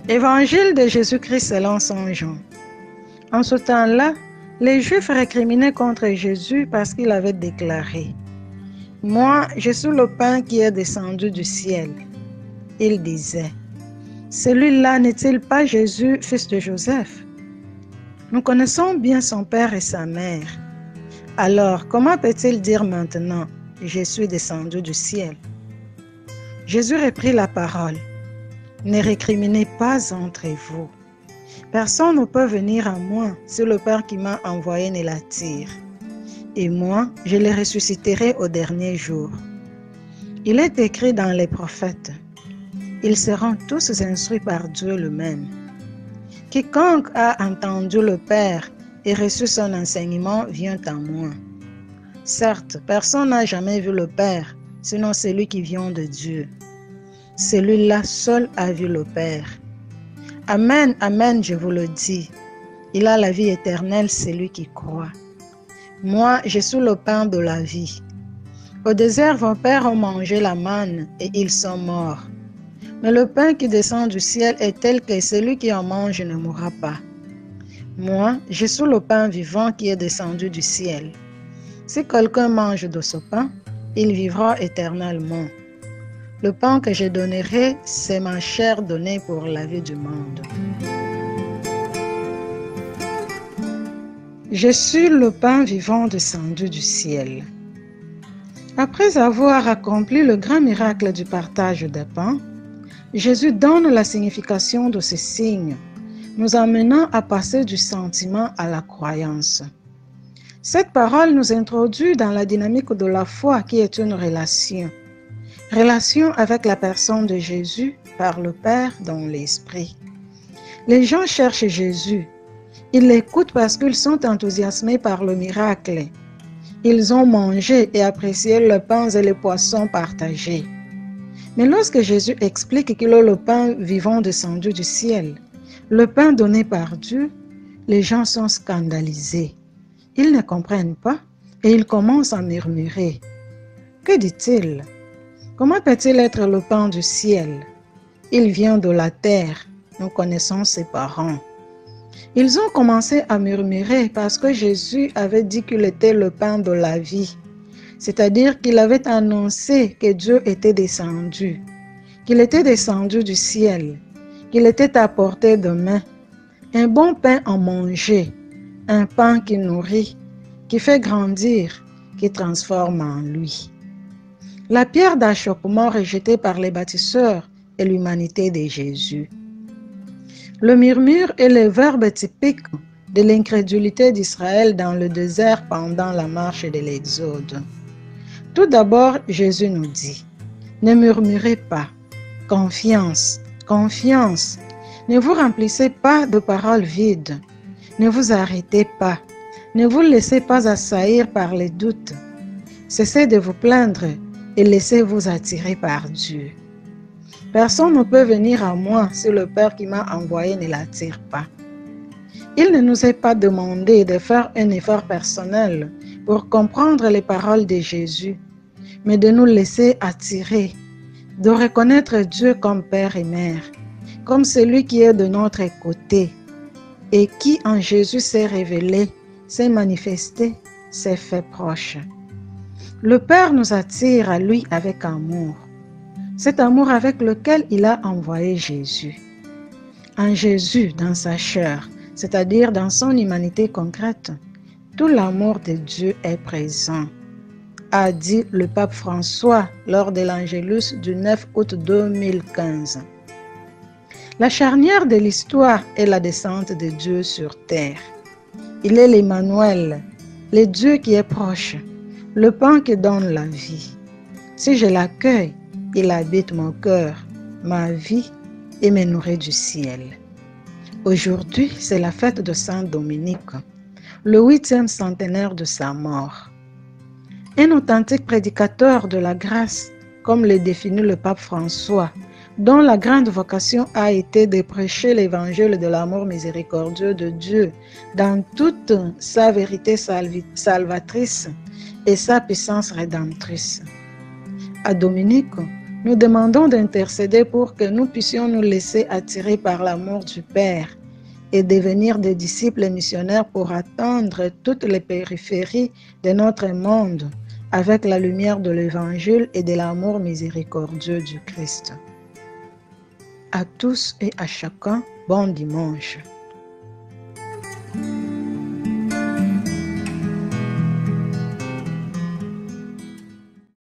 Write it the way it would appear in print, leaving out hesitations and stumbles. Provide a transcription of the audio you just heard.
Évangile de Jésus-Christ selon Saint Jean. En ce temps-là, les Juifs récriminaient contre Jésus parce qu'il avait déclaré « Moi, je suis le pain qui est descendu du ciel. » Il disait « Celui-là n'est-il pas Jésus, fils de Joseph? Nous connaissons bien son père et sa mère. Alors, comment peut-il dire maintenant « Je suis descendu du ciel » ? Jésus reprit la parole. Ne récriminez pas entre vous. Personne ne peut venir à moi si le Père qui m'a envoyé ne l'attire. Et moi, je les ressusciterai au dernier jour. Il est écrit dans les prophètes. Ils seront tous instruits par Dieu lui-même. Quiconque a entendu le Père et reçu son enseignement vient à moi. Certes, personne n'a jamais vu le Père, sinon celui qui vient de Dieu. Celui-là seul a vu le Père. Amen, amen, je vous le dis. Il a la vie éternelle, celui qui croit. Moi, je suis le pain de la vie. Au désert, vos pères ont mangé la manne et ils sont morts. Mais le pain qui descend du ciel est tel que celui qui en mange ne mourra pas. Moi, je suis le pain vivant qui est descendu du ciel. Si quelqu'un mange de ce pain, il vivra éternellement. Le pain que je donnerai, c'est ma chair donnée pour la vie du monde. Je suis le pain vivant descendu du ciel. Après avoir accompli le grand miracle du partage des pains, Jésus donne la signification de ces signes, nous amenant à passer du sentiment à la croyance. Cette parole nous introduit dans la dynamique de la foi qui est une relation. Relation avec la personne de Jésus par le Père dans l'Esprit. Les gens cherchent Jésus. Ils l'écoutent parce qu'ils sont enthousiasmés par le miracle. Ils ont mangé et apprécié le pain et les poissons partagés. Mais lorsque Jésus explique qu'il est le pain vivant descendu du ciel, le pain donné par Dieu, les gens sont scandalisés. Ils ne comprennent pas et ils commencent à murmurer. Que dit-il ? Comment peut-il être le pain du ciel? Il vient de la terre. Nous connaissons ses parents. Ils ont commencé à murmurer parce que Jésus avait dit qu'il était le pain de la vie. C'est-à-dire qu'il avait annoncé que Dieu était descendu, qu'il était descendu du ciel, qu'il était à portée de main. Un bon pain à manger, un pain qui nourrit, qui fait grandir, qui transforme en lui. La pierre d'achoppement rejetée par les bâtisseurs est l'humanité de Jésus. Le murmure est le verbe typique de l'incrédulité d'Israël dans le désert pendant la marche de l'Exode. Tout d'abord, Jésus nous dit, ne murmurez pas, confiance, confiance. Ne vous remplissez pas de paroles vides, ne vous arrêtez pas, ne vous laissez pas assaillir par les doutes. Cessez de vous plaindre et laissez-vous attirer par Dieu. Personne ne peut venir à moi si le Père qui m'a envoyé ne l'attire pas. Il ne nous est pas demandé de faire un effort personnel pour comprendre les paroles de Jésus, mais de nous laisser attirer, de reconnaître Dieu comme Père et Mère, comme celui qui est de notre côté et qui en Jésus s'est révélé, s'est manifesté, s'est fait proche. Le Père nous attire à lui avec amour, cet amour avec lequel il a envoyé Jésus. En Jésus, dans sa chair, c'est-à-dire dans son humanité concrète, tout l'amour de Dieu est présent, a dit le pape François lors de l'Angélus du 9 août 2015. La charnière de l'histoire est la descente de Dieu sur terre. Il est l'Emmanuel, le Dieu qui est proche, le pain qui donne la vie. Si je l'accueille, il habite mon cœur, ma vie et me nourrit du ciel. Aujourd'hui, c'est la fête de Saint Dominique, le 8e centenaire de sa mort. Un authentique prédicateur de la grâce, comme le définit le pape François, dont la grande vocation a été de prêcher l'évangile de l'amour miséricordieux de Dieu dans toute sa vérité salvatrice et sa puissance rédemptrice. À Dominique, Nous demandons d'intercéder pour que nous puissions nous laisser attirer par l'amour du Père et devenir des disciples missionnaires pour atteindre toutes les périphéries de notre monde avec la lumière de l'Évangile et de l'amour miséricordieux du Christ. À tous et à chacun, bon dimanche.